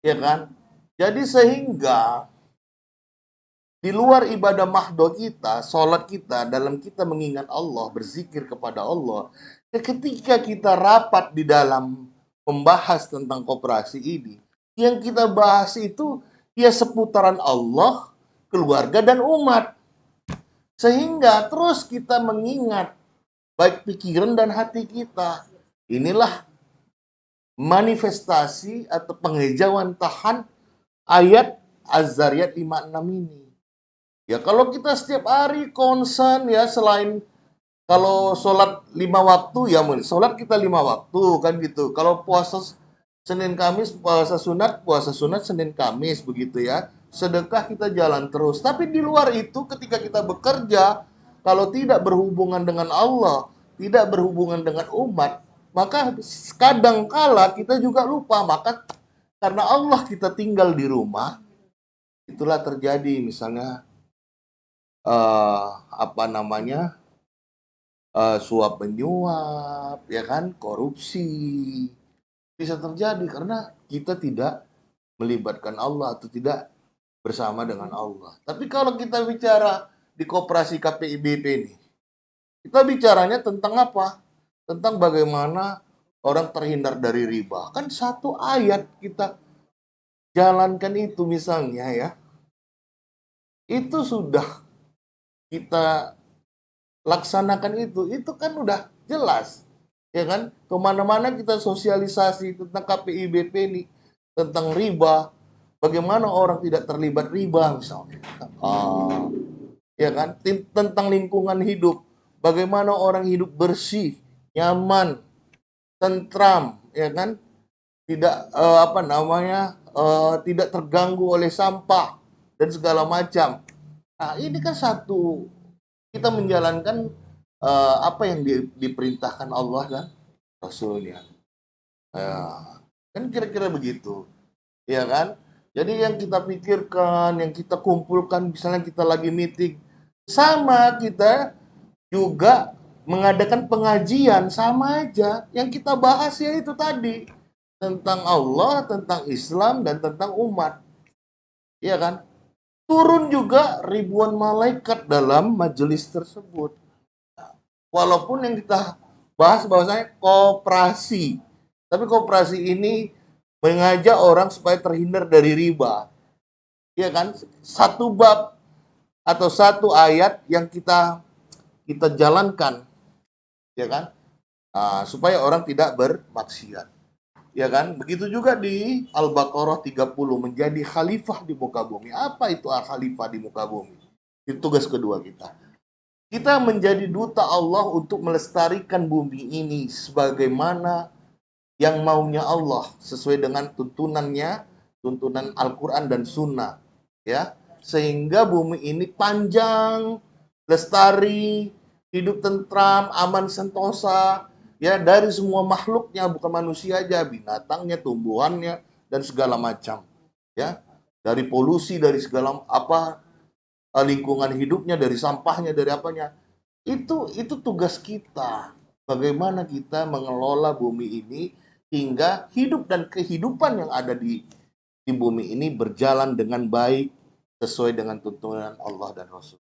ya kan? Jadi sehingga di luar ibadah mahdo kita, sholat kita, dalam kita mengingat Allah, berzikir kepada Allah, ketika kita rapat di dalam membahas tentang koperasi ini, yang kita bahas itu ya seputaran Allah, keluarga, dan umat. Sehingga terus kita mengingat baik pikiran dan hati kita. Inilah manifestasi atau penghijauan tahan ayat Az-Zariyat 56 ini. Ya kalau kita setiap hari concern ya, selain kalau sholat 5 waktu ya sholat kita 5 waktu kan gitu. Kalau puasa Senin Kamis puasa sunat Senin Kamis begitu ya. Sedekah kita jalan terus. Tapi di luar itu ketika kita bekerja, kalau tidak berhubungan dengan Allah, tidak berhubungan dengan umat, maka kadang kala kita juga lupa. Maka karena Allah kita tinggal di rumah, itulah terjadi misalnya apa namanya, suap menyuap, ya kan, korupsi bisa terjadi karena kita tidak melibatkan Allah atau tidak bersama dengan Allah. Tapi kalau kita bicara di koperasi KPIBP ini, kita bicaranya tentang apa? Tentang bagaimana orang terhindar dari riba. Kan satu ayat kita jalankan itu misalnya ya, itu sudah kita laksanakan itu kan udah jelas, ya kan? Kemana-mana kita sosialisasi tentang KPIBP ini, tentang riba, bagaimana orang tidak terlibat riba misalnya, ya kan? Tentang lingkungan hidup, bagaimana orang hidup bersih, nyaman, tentram, ya kan? Tidak apa namanya, tidak terganggu oleh sampah dan segala macam. Nah, ini kan satu kita menjalankan apa yang diperintahkan Allah dan Rasulnya. Kan kira-kira begitu, ya kan? Jadi yang kita pikirkan, yang kita kumpulkan, misalnya kita lagi meeting, sama kita juga mengadakan pengajian, sama aja. Yang kita bahas ya itu tadi, tentang Allah, tentang Islam, dan tentang umat, ya kan? Turun juga ribuan malaikat dalam majelis tersebut. Walaupun yang kita bahas bahwasanya koperasi, tapi koperasi ini mengajak orang supaya terhindar dari riba, ya kan? Satu bab atau satu ayat yang kita kita jalankan, ya kan? Supaya orang tidak bermaksiat, ya kan? Begitu juga di Al-Baqarah 30, menjadi khalifah di muka bumi. Apa itu khalifah di muka bumi? Itu tugas kedua kita. Kita menjadi duta Allah untuk melestarikan bumi ini sebagaimana yang maunya Allah, sesuai dengan tuntunannya, tuntunan Al-Quran dan Sunnah, ya, sehingga bumi ini panjang, lestari, hidup tentram, aman sentosa, ya, dari semua makhluknya, bukan manusia aja, binatangnya, tumbuhannya, dan segala macam, ya, dari polusi, dari segala apa, lingkungan hidupnya, dari sampahnya, dari apanya. Itu tugas kita. Bagaimana kita mengelola bumi ini hingga hidup dan kehidupan yang ada di bumi ini berjalan dengan baik sesuai dengan tuntunan Allah dan Rasul.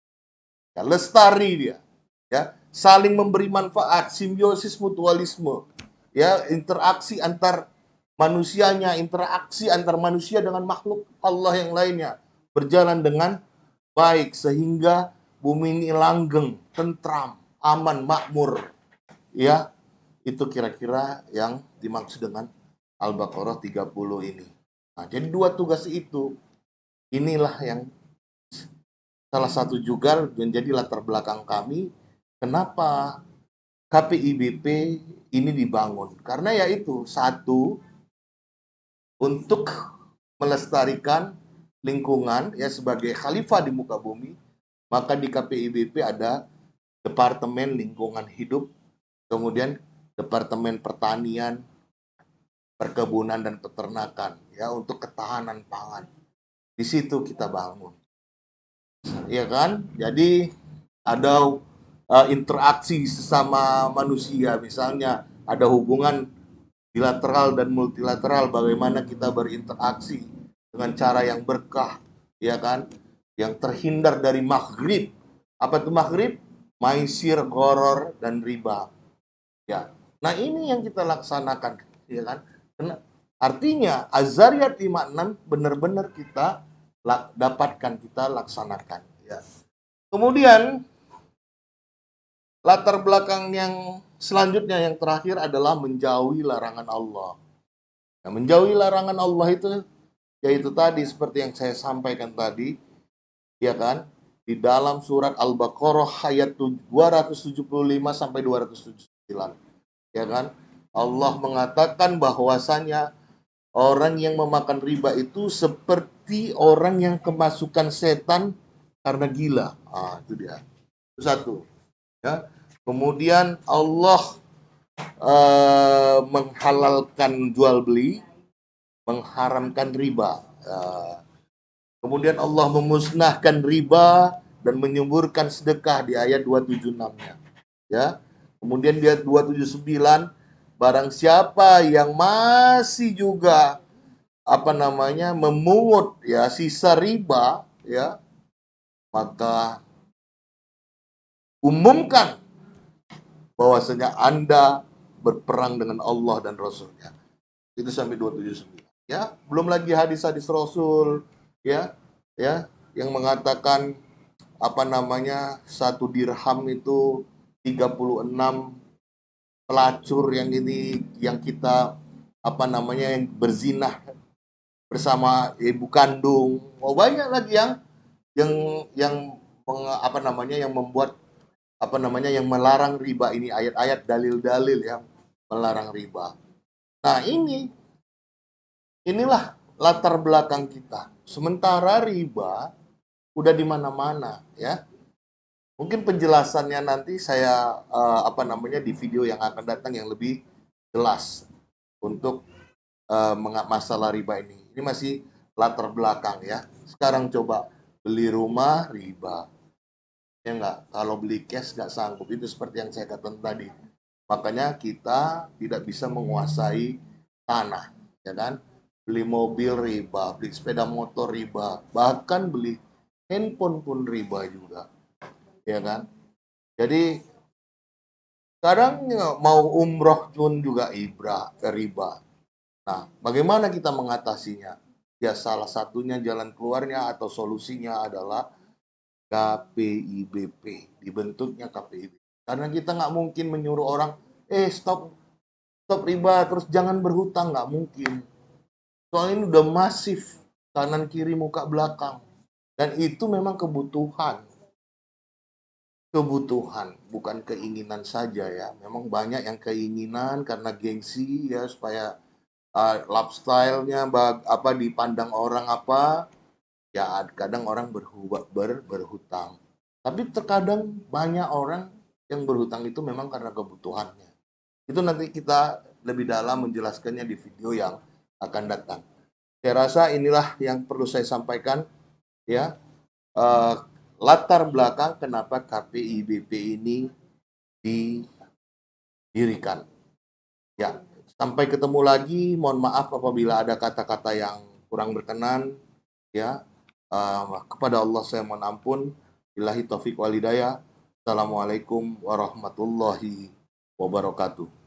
Ya, lestari dia, ya, saling memberi manfaat, simbiosis mutualisme, ya, interaksi antar manusianya, interaksi antar manusia dengan makhluk Allah yang lainnya berjalan dengan baik sehingga bumi ini langgeng, tentram, aman, makmur. Ya, itu kira-kira yang dimaksud dengan Al-Baqarah 30 ini. Nah, jadi dua tugas itu, inilah yang salah satu juga menjadi latar belakang kami kenapa KPIBP ini dibangun. Karena yaitu satu, untuk melestarikan lingkungan ya sebagai khalifah di muka bumi, maka di KPIBP ada Departemen Lingkungan Hidup, kemudian Departemen Pertanian, Perkebunan dan Peternakan ya untuk ketahanan pangan. Di situ kita bangun. Ya kan? Jadi ada interaksi sesama manusia, misalnya ada hubungan bilateral dan multilateral, bagaimana kita berinteraksi dengan cara yang berkah, ya kan? Yang terhindar dari maghrib. Apa itu maghrib? Maisir, goror, dan riba. Ya. Nah, ini yang kita laksanakan, ya kan? Artinya Azariyat 56 benar-benar kita dapatkan, kita laksanakan, ya. Kemudian latar belakang yang selanjutnya yang terakhir adalah menjauhi larangan Allah. Nah, menjauhi larangan Allah itu yaitu tadi seperti yang saya sampaikan tadi, ya kan? Di dalam surat Al-Baqarah ayat 275 sampai 279, ya kan? Allah mengatakan bahwasanya orang yang memakan riba itu seperti orang yang kemasukan setan karena gila. Ah, itu dia. Itu satu, ya. Kemudian Allah menghalalkan jual beli, mengharamkan riba. Kemudian Allah memusnahkan riba dan menyuburkan sedekah di ayat 276-nya. Ya. Kemudian di ayat 279, barang siapa yang masih juga memungut ya sisa riba, ya, maka umumkan bahwasanya Anda berperang dengan Allah dan Rasulnya. Itu sampai 279. Ya, belum lagi hadis-hadis Rasul, ya, yang mengatakan satu dirham itu 36 pelacur yang kita yang berzinah bersama ibu kandung. Oh, banyak lagi yang yang yang membuat yang melarang riba, ini ayat-ayat dalil-dalil yang melarang riba. Nah, inilah latar belakang kita. Sementara riba udah di mana-mana, ya. Mungkin penjelasannya nanti saya di video yang akan datang yang lebih jelas untuk masalah riba ini. Ini masih latar belakang, ya. Sekarang coba beli rumah riba. Ya enggak, kalau beli cash nggak sanggup. Itu seperti yang saya katakan tadi. Makanya kita tidak bisa menguasai tanah, ya kan? Beli mobil riba, beli sepeda motor riba, bahkan beli handphone pun riba juga, ya kan? Jadi kadang mau umroh pun juga riba. Nah, bagaimana kita mengatasinya? Ya, salah satunya jalan keluarnya atau solusinya adalah KPIBP, dibentuknya KPIBP. Karena kita nggak mungkin menyuruh orang, stop riba, terus jangan berhutang, nggak mungkin. Soalnya ini udah masif, kanan kiri muka belakang. Dan itu memang kebutuhan, bukan keinginan saja, ya. Memang banyak yang keinginan karena gengsi, ya, supaya lifestyle-nya dipandang orang ya, kadang orang berhutang. Tapi terkadang banyak orang yang berhutang itu memang karena kebutuhannya. Itu nanti kita lebih dalam menjelaskannya di video yang akan datang. Saya rasa inilah yang perlu saya sampaikan, ya. Latar belakang kenapa KPIBP ini didirikan. Ya, sampai ketemu lagi. Mohon maaf apabila ada kata-kata yang kurang berkenan, ya. Kepada Allah saya mohon ampun. Billahi taufik wal hidayah. Assalamualaikum warahmatullahi wabarakatuh.